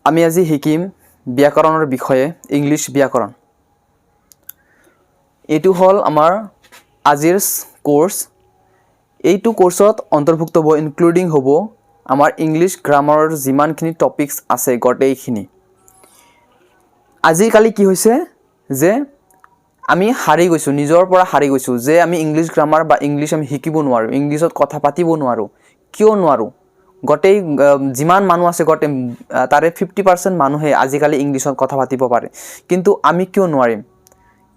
আমি আজি শিকিম ব্যাকৰণৰ বিষয়ে ইংলিশ ব্যাকৰণ এটো হল আমাৰ আজিৰ কোৰ্স এইটো কোৰ্সত অন্তৰ্ভুক্ত হ'ব ইনক্লুডিং হ'ব আমাৰ ইংলিশ গ্ৰামাৰৰ যিমানখিনি টপিকস আছে গটেইখিনি আজি কালি কি হৈছে যে আমি হাৰি গৈছো নিজৰ পৰা হাৰি গৈছো যে আমি ইংলিশ গ্ৰামাৰ বা ইংলিশ আমি শিকিব নোৱাৰো ইংলিশত কথা পাতিব নোৱাৰো কিয় নোৱাৰো গটেই যিমান মানুহ আছে গটে তাৰে 50% মানুহে আজি কালি ইংলিশত কথা পাতিব পাৰে কিন্তু আমি কিয় নোৱাৰিম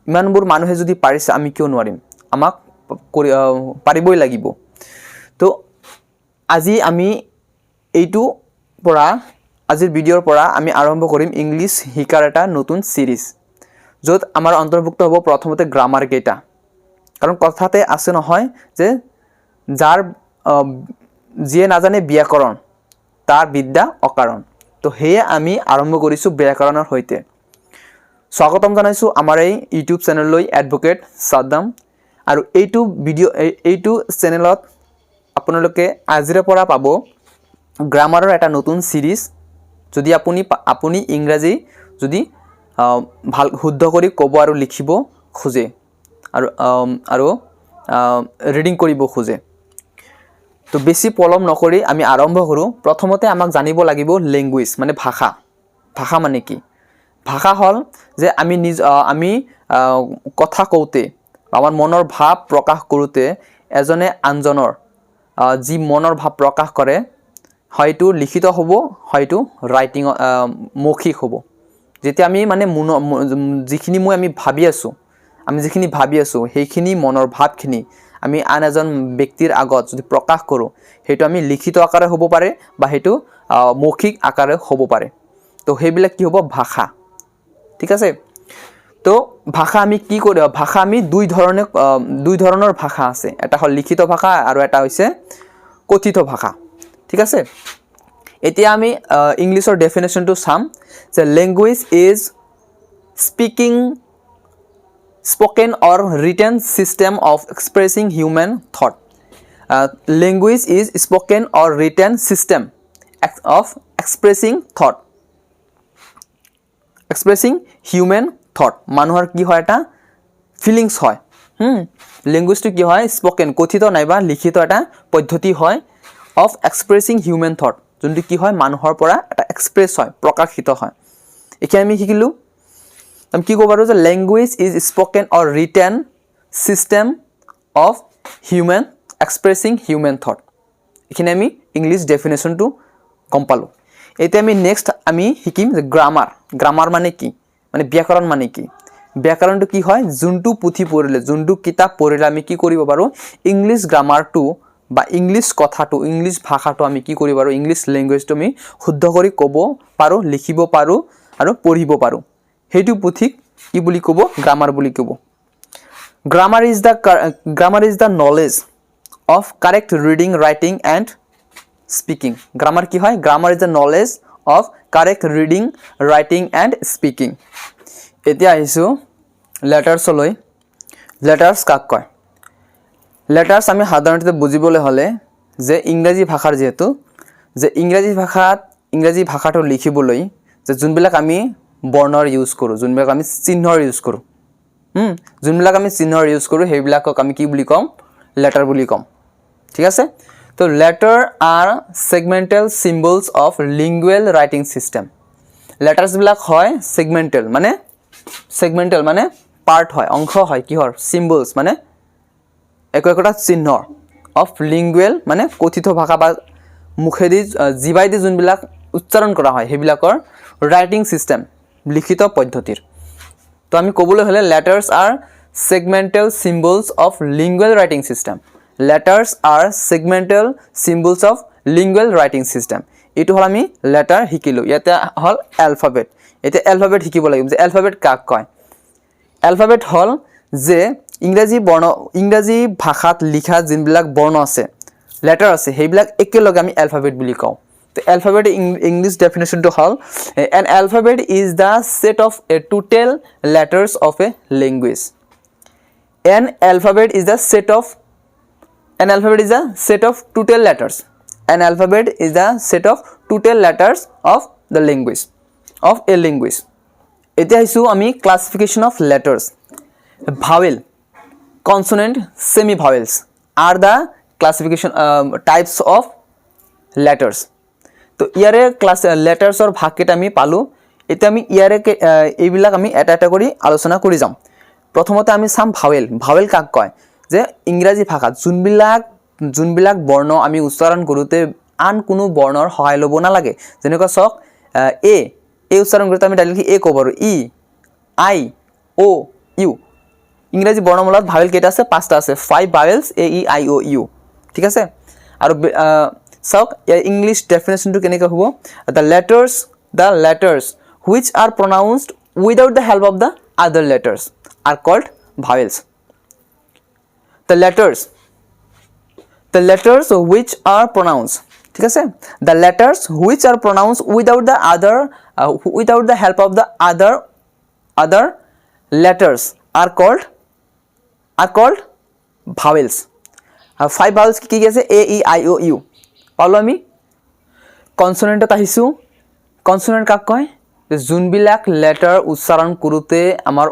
ইমানবোৰ মানুহে যদি পাৰিছে আমি কিয় নোৱাৰিম আমাক পাৰিবই লাগিব তো আজি আমি এইটো পৰা আজিৰ ভিডিওৰ পৰা আমি আৰম্ভ কৰিম ইংলিশ শিকাৰ এটা নতুন সিৰিজ যত আমাৰ অন্তৰ্ভুক্ত হ'ব প্ৰথমতে গ্ৰামাৰ কেইটা কাৰণ কথাতে আছে নহয় যে যাৰ যিয়ে নাজানে ব্যাকৰণ তাৰ বিদ্যা অকাৰণ তো হেয়ে আমি আৰম্ভ কৰিছো ব্যাকৰণৰ হৈতে স্বাগতম জানাইছো আমাৰ এই ইউটিউব চেনেললৈ এডভোকেট সাদ্দাম আৰু এইটো ভিডিও এইটো চেনেলত আপোনালোকে আজিৰে পৰা পাব গ্ৰামাৰৰ এটা নতুন সিৰিজ যদি আপুনি ইংৰাজী যদি ভাল শুদ্ধ কৰি ক'ব আৰু লিখিব খোজে আৰু ৰিডিং কৰিব খোজে তো বেছি পলম নকৰি আমি আৰম্ভ কৰো প্ৰথমতে আমাক জানিব লাগিব ল্যাঙ্গুৱেজ মানে ভাষা ভাষা মানে কি ভাষা হল যে আমি কথা কওতে আমাৰ মনৰ ভাৱ প্ৰকাশ কৰোতে এজনে আনজনৰ যি মনৰ ভাৱ প্ৰকাশ কৰে হয়তো লিখিত হ'ব হয়তো ৰাইটিং মৌখিক হ'ব যেতিয়া আমি মানে যিখিনি আমি ভাবি আছো সেইখিনি মনৰ ভাৱখিনি আমি আন এজন ব্যক্তিৰ আগত যদি প্ৰকাশ কৰো হেতু আমি লিখিত আকাৰে হ'ব পাৰে বা হেতু মৌখিক আকাৰে হ'ব পাৰে তো হেবিলাক কি হ'ব ভাষা ঠিক আছে তো ভাষা আমি কি কৰো ভাষা আমি দুই ধৰণৰ ভাষা আছে এটা হল লিখিত ভাষা আৰু এটা হৈছে কথিত ভাষা ঠিক আছে এতিয়া আমি ইংলিশৰ ডেফিনেশনটো চাম যে language is spoken or written system of expressing human thought language is spoken or written system of expressing human thought মানুহৰ কি হয় এটা ফিলিংস হয় ল্যাঙ্গুৱেজ টো কি হয় স্পোকেন কথিত নাইবা লিখিত এটা পদ্ধতি হয় of expressing human thought যোনটো কি হয় মানুহৰ পৰা এটা এক্সপ্ৰেছ হয় প্ৰকাশিত হয় এতিয়া আমি শিকিলো আমি কি ক'ব পাৰো যে language is spoken or written system of human expressing human thought এখানে আমি ইংলিশ ডেফিনেশনটো কম পালো এতিয়া আমি নেক্সট আমি শিকিম যে গ্রামার মানে কি মানে ব্যাকৰণ মানে কি ব্যাকৰণটো কি হয় যোনটো পুথি পঢ়িলে যোনটো কিতাপ পঢ়িলে আমি কি কৰিব পাৰো ইংলিশ গ্ৰামাৰটো বা ইংলিশ কথাটো ইংলিশ ভাষাটো আমি কি কৰিব পাৰো ইংলিশ ল্যাঙ্গুৱেজটো আমি শুদ্ধ কৰি ক'ব পাৰো লিখিব পাৰো আৰু পঢ়িব পাৰো হেতু পুথিক কি বুলি ক'ব গ্রামার বুলি ক'ব grammar is the knowledge of correct reading writing and speaking grammar কি হয় grammar is the knowledge of correct reading writing and speaking এতিয়া আহিছো letters লৈ letters কাক কয় letters আমি সাধাৰণতে বুজিবলৈ হলে যে ইংৰাজী ভাষাৰ যেহেতু যে ইংৰাজী ভাষাটো লিখিবলৈ যে যোনবিলাক আমি বৰ্ণৰ ইউজ কৰো যোনবিলাক আমি চিহ্নৰ ইউজ কৰো যোনবিলাক আমি চিহ্নৰ ইউজ কৰো হেবিলাকক আমি কি বুলি কম লেটাৰ বুলি কম ঠিক আছে তো letter are segmental symbols of lingual writing system letters বিলাক হয় সেগমেন্টাল মানে পাৰ্ট হয় অংশ হয় কিহৰ সিম্বলস মানে একোটা চিহ্ন অফ লিঙ্গুৱেল মানে কথিত ভাষা বা মুখেদি জিবাইদি যোনবিলাক উচ্চাৰণ কৰা হয় হেবিলাকৰ ৰাইটিং সিস্টেম লিখিত পদ্ধতিৰ তো আমি ক'বলৈ হলে letters are segmental symbols of lingual writing system letters are segmental symbols of lingual writing system এটো হল আমি লেটাৰ শিকিলো ইয়াতে হল alphabet এতিয়া alphabet শিকিব লাগিব যে alphabet কাক কয় alphabet হল যে ইংৰাজী ভাষাত লিখা যিনবিলাক বৰ্ণ আছে লেটাৰ আছে হেবিলাক একেলগে আমি alphabet বুলি কওঁ The alphabet English definition to hall an alphabet is the set of total letters of a language. An alphabet is a set of total letters. An alphabet is the set of total letters of the language. of a linguist. এতিয়া আহিছোঁ আমি classification of letters. Vowel, consonant, semi-vowels are the classification types of letters. তো ইয়াৰে class লেটাৰ্ছৰ ভাগকেইটা আমি পালোঁ. এতিয়া আমি ইয়াৰে এইবিলাক আমি এটা এটা কৰি আলোচনা কৰি যাম. প্ৰথমতে আমি চাম ভাৱেল. ভাৱেল কাক কয়? যে ইংৰাজী ভাষাত যোনবিলাক বৰ্ণ আমি উচ্চাৰণ কৰোঁতে আন কোনো বৰ্ণৰ সহায় ল'ব নালাগে. যেনেকুৱা চাওক এ উচ্চাৰণ কৰোঁতে আমি ডাইৰেক্টলি এ ক'ব পাৰোঁ. ই, আই, অ', ইউ. ইংৰাজী বৰ্ণমালাত ভাৱেল কেইটা আছে? 5টা আছে. 5 ভাৱেলছ এ ই আই অ' ইউ. ঠিক আছে? আৰু চাওক ইয়াৰ ইংলিছ ডেফিনেশ্যনটো কেনেকৈ হ'ব? The letters which are pronounced without the help of the other letters are called vowels. The letters which are pronounced, ঠিক আছে? The letters which are pronounced without the help of the other letters are called vowels. 5 vowels কি কি আছে? এ E I O' U পালোঁ আমি. কনচনেণ্টত আহিছোঁ. কনচনেণ্ট কাক কয়? যোনবিলাক লেটাৰ উচ্চাৰণ কৰোঁতে আমাৰ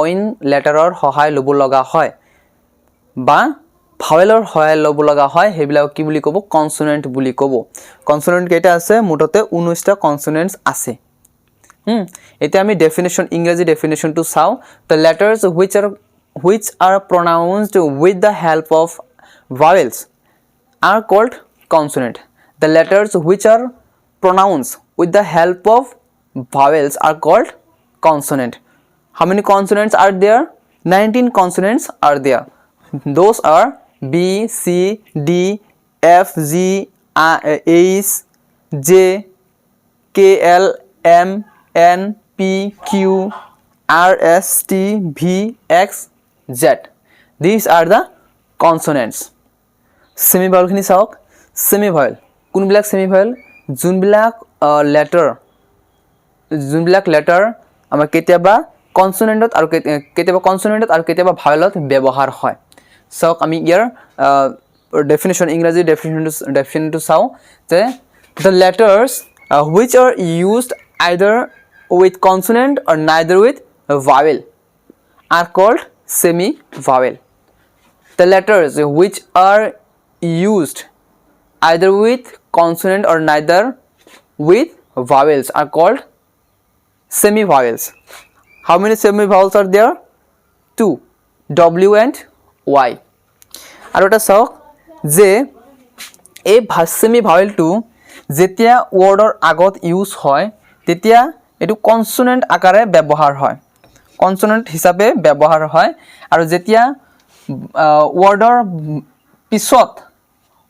অইন লেটাৰৰ সহায় ল'ব লগা হয় বা ভাৱেলৰ সহায় ল'ব লগা হয়, সেইবিলাক কি বুলি ক'ব? কনচনেণ্ট বুলি ক'ব. কনচনেণ্ট কেইটা আছে? মুঠতে 19টা কনচনেণ্টছ আছে. এতিয়া আমি ইংৰাজী ডেফিনেশ্যনটো চাওঁ. The letters which are pronounced with the help of vowels are called consonant. The letters which are pronounced with the help of vowels are called consonant. How many consonants are there? 19 consonants are there. Those are B, C, D, F, G, H, J, K, L, M, N, P, Q, R, S, T, V, X, Z. These are the consonants. Semi ভাৱেলখিনি চাওক. Semi vowel কোনবিলাক? Semi vowel যোনবিলাক letter আমাৰ কেতিয়াবা কনচনেণ্টত আৰু কেতিয়াবা ভাৱেলত ব্যৱহাৰ হয়. চাওক আমি ইয়াৰ ইংৰাজী ডেফিনেশ্যনটো চাওঁ যে the letters which are used either with consonant or neither with vowel are called semi vowel. The letters which are used either with consonant or neither with vowels are called semi vowels. How many semi vowels are there? 2, W and Y. আৰু এটা চাওক যে এই semi ভাৱেলটো যেতিয়া ৱৰ্ডৰ আগত use হয় তেতিয়া এইটো কনচনেণ্ট আকাৰে ব্যৱহাৰ হয়, কনচনেণ্ট হিচাপে ব্যৱহাৰ হয়. আৰু যেতিয়া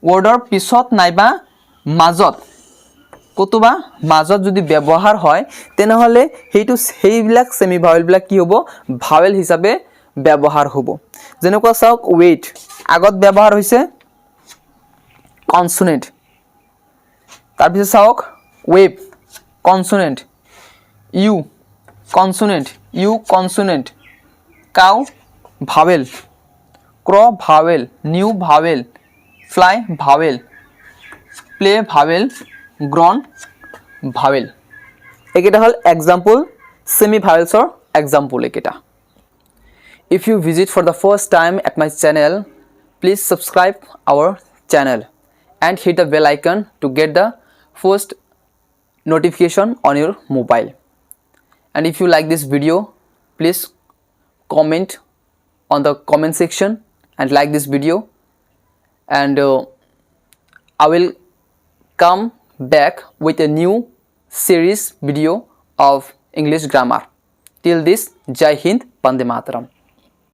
ৱৰ্ডৰ পিছত নাইবা মাজত কতোবা মাজত যদি ব্যৱহাৰ হয় তেনেহ'লে সেইবিলাক সেমি ভাৱেলবিলাক কি হ'ব? ভাৱেল হিচাপে ব্যৱহাৰ হ'ব. যেনেকুৱা চাওক ৱেইট আগত ব্যৱহাৰ হৈছে কনচনেণ্ট. তাৰপিছত চাওক wave consonant, you consonant, cow vowel, crew vowel, new vowel, fly vowel, play vowel, grown vowel. এইকেইটা হ'ল এক্সাম্পল সেমি ভাৱেলছৰ এক্সাম্পল এইকেইটা. If you visit for the first time at my channel, please subscribe our channel and hit the bell icon to get the first notification on your mobile. And if you like this video, please comment on the comment section and like this video, and I will come back with a new series video of English grammar. Till this, Jai Hind, Bande Mataram.